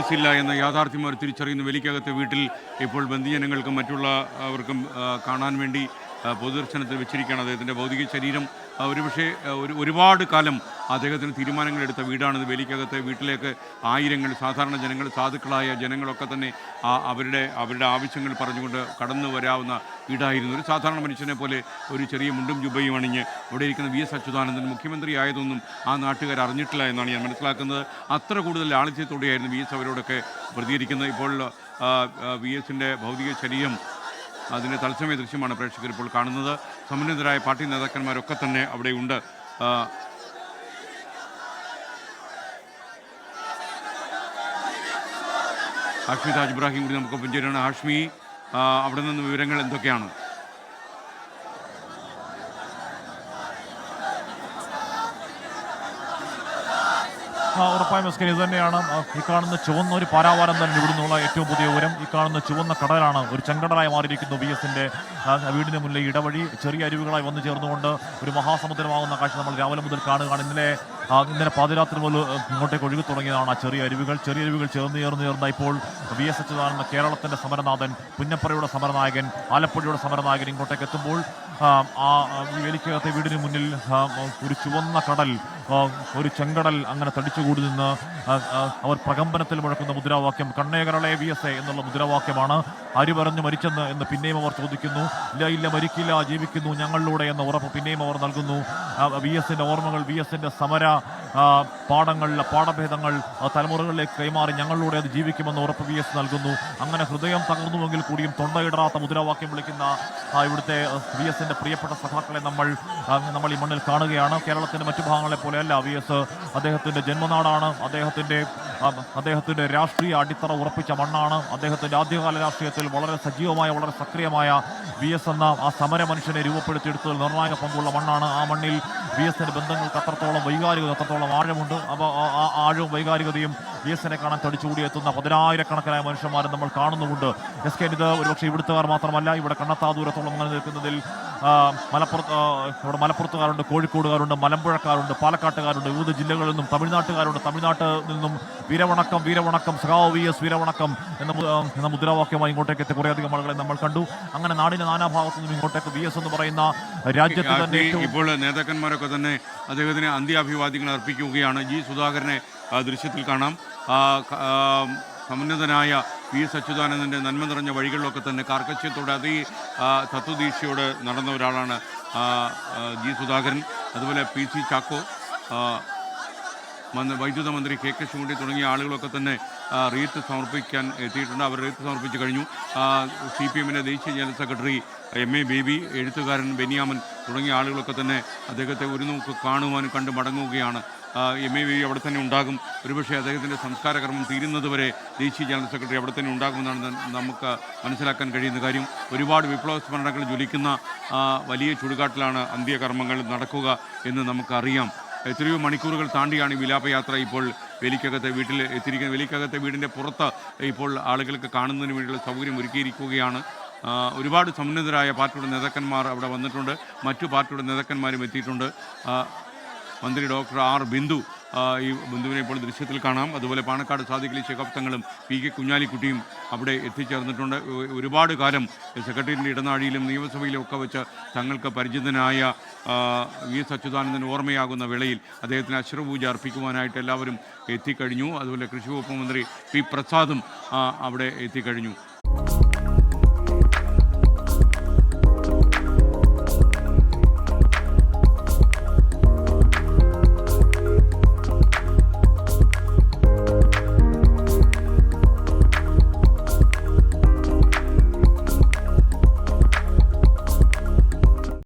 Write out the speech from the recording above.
S ഇല്ല എന്ന യാഥാർത്ഥ്യം അവർ തിരിച്ചറിയുന്ന വേലിക്കകത്തെ വീട്ടിൽ ഇപ്പോൾ ബന്ധുജനങ്ങൾക്കും മറ്റുള്ള അവർക്കും കാണാൻ വേണ്ടി പൊതുദർശനത്തിൽ വെച്ചിരിക്കുകയാണ് അദ്ദേഹത്തിൻ്റെ ഭൗതിക ശരീരം. ഒരുപക്ഷെ ഒരുപാട് കാലം അദ്ദേഹത്തിന് തീരുമാനങ്ങളെടുത്ത വീടാണിത്. വേലിക്കകത്തെ വീട്ടിലേക്ക് ആയിരങ്ങൾ സാധാരണ ജനങ്ങൾ, സാധുക്കളായ ജനങ്ങളൊക്കെ തന്നെ അവരുടെ ആവശ്യങ്ങൾ പറഞ്ഞുകൊണ്ട് കടന്നു വരാവുന്ന വീടായിരുന്നു. ഒരു സാധാരണ മനുഷ്യനെ പോലെ ഒരു ചെറിയ മുണ്ടും ജുബയും അണിഞ്ഞ് ഇവിടെ ഇരിക്കുന്ന വി എസ് അച്യുതാനന്ദൻ മുഖ്യമന്ത്രി ആയതൊന്നും ആ നാട്ടുകാർ അറിഞ്ഞിട്ടില്ല എന്നാണ് ഞാൻ മനസ്സിലാക്കുന്നത്. അത്ര കൂടുതൽ ലാളിത്യത്തോടെയായിരുന്നു വി എസ് അവരോടൊക്കെ പ്രതികരിക്കുന്നത്. ഇപ്പോൾ വി എസിൻ്റെ ഭൗതിക ശരീരം അതിൻ്റെ തത്സമയ ദൃശ്യമാണ് പ്രേക്ഷകർ ഇപ്പോൾ കാണുന്നത്. സമുന്നതരായ പാർട്ടി നേതാക്കന്മാരൊക്കെ തന്നെ അവിടെയുണ്ട്. ഹാഷ്മി താജ് ഇബ്രാഹിം കൂടി നമുക്കൊപ്പം ചേരുകയാണ്. ഹാഷ്മി, അവിടെ നിന്ന് വിവരങ്ങൾ എന്തൊക്കെയാണ്? ഉറപ്പായും എസ്കൻ, ഇത് തന്നെയാണ് ഈ കാണുന്ന ചുവന്ന ഒരു പാരാവാരം തന്നെ ഇവിടുന്നുള്ള ഏറ്റവും പുതിയ ഉയരം. ഈ കാണുന്ന ചുവന്ന കടലാണ് ഒരു ചെങ്കടലായി മാറിയിരിക്കുന്നു വി എസിൻ്റെ വീടിന് മുന്നിലെ ഇടവഴി. ചെറിയ അരുവികളായി വന്നു ചേർന്നുകൊണ്ട് ഒരു മഹാസമുദ്രമാകുന്ന കാഴ്ച നമ്മൾ രാവിലെ മുതൽ കാണുകയാണ്. ഇന്നലെ പാതിരാത്രി മുതൽ ഇങ്ങോട്ടേക്ക് ഒഴുകി തുടങ്ങിയതാണ് ആ ചെറിയ അരുവികൾ ചേർന്ന് ഇപ്പോൾ വി എസ് അച്യുതാനന്ദൻ, കേരളത്തിൻ്റെ സമരനാഥൻ, പുന്നപ്പറയുടെ സമരനായകൻ, ആലപ്പുഴയുടെ സമരനായകൻ ഇങ്ങോട്ടേക്ക് എത്തുമ്പോൾ ആ വേലിക്കകത്തെ വീടിന് മുന്നിൽ ഒരു ചുവന്ന കടൽ, ഒരു ചെങ്കടൽ അങ്ങനെ തടിച്ചുകൂടി നിന്ന് അവർ പ്രകമ്പനത്തിൽ മുഴക്കുന്ന മുദ്രാവാക്യം കണ്ണേകരളെ വി എസ് എ എന്നുള്ള മുദ്രാവാക്യമാണ്. ആര് പറഞ്ഞു മരിച്ചെന്ന് എന്ന് പിന്നെയും അവർ ചോദിക്കുന്നു. ഇല്ല മരിക്കില്ല, ജീവിക്കുന്നു ഞങ്ങളിലൂടെ എന്ന ഉറപ്പ് പിന്നെയും അവർ നൽകുന്നു. വി എസിൻ്റെ ഓർമ്മകൾ, വി എസിൻ്റെ സമര പാഠങ്ങളിലെ പാഠഭേദങ്ങൾ തലമുറകളിലേക്ക് കൈമാറി ഞങ്ങളിലൂടെ അത് ജീവിക്കുമെന്ന് ഉറപ്പ് വി എസ് നൽകുന്നു. അങ്ങനെ ഹൃദയം തകർന്നുവെങ്കിൽ കൂടിയും തൊണ്ടയിടാത്ത മുദ്രാവാക്യം വിളിക്കുന്ന ഇവിടുത്തെ വി എസിൻ്റെ പ്രിയപ്പെട്ട സഖാക്കളെ നമ്മൾ ഈ മണ്ണിൽ കാണുകയാണ്. കേരളത്തിൻ്റെ മറ്റു ഭാഗങ്ങളെ പോലെയല്ല വി എസ്. അദ്ദേഹത്തിൻ്റെ ജന്മനാടാണ്, അദ്ദേഹത്തിൻ്റെ രാഷ്ട്രീയ അടിത്തറ ഉറപ്പിച്ച മണ്ണാണ്. അദ്ദേഹത്തിൻ്റെ ആദ്യകാല രാഷ്ട്രീയത്തിൽ വളരെ സജീവമായ, വളരെ സക്രിയമായ വി എസ് എന്ന ആ സമര മനുഷ്യനെ രൂപപ്പെടുത്തിയെടുത്തതിൽ നിർണായക പങ്കുള്ള മണ്ണാണ്. ആ മണ്ണിൽ വി എസിൻ്റെ ബന്ധങ്ങൾക്ക് അത്രത്തോളം വൈകാരികത, അത്രത്തോളം ആഴമുണ്ട്. അപ്പോൾ ആ ആഴവും വൈകാരികതയും വി എസിനെ കാണാൻ തടിച്ചുകൂടി എത്തുന്ന പതിനായിരക്കണക്കിനായ മനുഷ്യന്മാരെ നമ്മൾ കാണുന്നുമുണ്ട്. എസ് കെ, ഇത് ഒരുപക്ഷെ ഇവിടുത്തുകാർ മാത്രമല്ല, ഇവിടെ കണ്ണത്താ ദൂരത്തോളം അങ്ങനെ നിൽക്കുന്നതിൽ ഇവിടെ മലപ്പുറത്തുകാരുണ്ട്, കോഴിക്കോടുകാരുണ്ട്, മലമ്പുഴക്കാരുണ്ട്, പാലക്കാട്ടുകാരുണ്ട്, വിവിധ ജില്ലകളിൽ നിന്നും തമിഴ്നാട്ടുകാരുണ്ട്. തമിഴ്നാട്ടിൽ നിന്നും വീരവണക്കം സഖാവ് വി എസ് വീരവണക്കം എന്ന മുദ്രാവാക്യമായി ഇങ്ങോട്ടേക്ക് എത്തി കുറേയധികം ആളുകളെ നമ്മൾ കണ്ടു. അങ്ങനെ നാടിന്റെ നാനാഭാഗത്തു നിന്നും ഇങ്ങോട്ടേക്ക് വി എസ് എന്ന് പറയുന്ന രാജ്യത്ത് തന്നെ ഇപ്പോൾ നേതാക്കന്മാരൊക്കെ തന്നെ അദ്ദേഹത്തിന് അന്ത്യാഭിവാദ്യങ്ങൾ അർപ്പിക്കുകയാണ്. ജി സുധാകരനെ ദൃശ്യത്തിൽ കാണാം. സമുന്നതനായ വി എസ് അച്യുതാനന്ദൻ്റെ നന്മ നിറഞ്ഞ വഴികളിലൊക്കെ തന്നെ കാർക്കശ്യത്തോടെ തത്വദീക്ഷയോടെ നടന്ന ഒരാളാണ് ജി സുധാകരൻ. അതുപോലെ പി സി ചാക്കോ, വൈദ്യുത മന്ത്രി കെ കെ ശിവൻകുട്ടി തുടങ്ങിയ ആളുകളൊക്കെ തന്നെ റീത്ത് സമർപ്പിക്കാൻ എത്തിയിട്ടുണ്ട്. അവർ റീത്ത് സമർപ്പിച്ച് കഴിഞ്ഞു. സി പി എമ്മിൻ്റെ ദേശീയ general secretary M A baby, എഴുത്തുകാരൻ ബെന്യാമൻ തുടങ്ങിയ ആളുകളൊക്കെ തന്നെ അദ്ദേഹത്തെ ഒരു നോക്ക് കാണുവാനും കണ്ട് മടങ്ങുകയാണ്. എം എ ബേബി അവിടെ തന്നെ ഉണ്ടാകും. ഒരുപക്ഷെ അദ്ദേഹത്തിൻ്റെ സംസ്കാര കർമ്മം തീരുന്നതുവരെ ദേശീയ ജനറൽ സെക്രട്ടറി അവിടെ തന്നെ ഉണ്ടാകുമെന്നാണ് നമുക്ക് മനസ്സിലാക്കാൻ കഴിയുന്ന കാര്യം. ഒരുപാട് വിപ്ലവ സ്മരണകൾ ജ്വലിക്കുന്ന വലിയ ചുടുകാട്ടിലാണ് അന്ത്യകർമ്മങ്ങൾ നടക്കുക എന്ന് നമുക്കറിയാം. എത്രയോ മണിക്കൂറുകൾ താണ്ടിയാണ് ഈ വിലാപയാത്ര ഇപ്പോൾ വേലിക്കകത്തെ വീട്ടിൽ എത്തിയിരിക്കുന്നത്. വേലിക്കകത്തെ വീടിൻ്റെ പുറത്ത് ഇപ്പോൾ ആളുകൾക്ക് കാണുന്നതിന് വേണ്ടിയുള്ള സൗകര്യം ഒരുക്കിയിരിക്കുകയാണ്. ഒരുപാട് സമുന്നതരായ പാർട്ടിയുടെ നേതാക്കന്മാർ അവിടെ വന്നിട്ടുണ്ട്. മറ്റു പാർട്ടിയുടെ നേതാക്കന്മാരും എത്തിയിട്ടുണ്ട്. മന്ത്രി ഡോക്ടർ ആർ ബിന്ദു, ഈ ബിന്ദുവിനെ ഇപ്പോൾ ദൃശ്യത്തിൽ കാണാം. അതുപോലെ പാണക്കാട് സാദിഖലി ശിഹാബ് തങ്ങളും പി കെ കുഞ്ഞാലിക്കുട്ടിയും അവിടെ എത്തിച്ചേർന്നിട്ടുണ്ട്. ഒരുപാട് കാലം സെക്രട്ടേറിയറ്റിൻ്റെ ഇടനാഴിയിലും നിയമസഭയിലും ഒക്കെ വെച്ച് തങ്ങൾക്ക് പരിചിതനായ വി എസ് അച്യുതാനന്ദൻ ഓർമ്മയാകുന്ന വേളയിൽ അദ്ദേഹത്തിന് അശ്രപൂജ അർപ്പിക്കുവാനായിട്ട് എല്ലാവരും എത്തിക്കഴിഞ്ഞു. അതുപോലെ കൃഷി വകുപ്പ് മന്ത്രി പി പ്രസാദും അവിടെ എത്തിക്കഴിഞ്ഞു.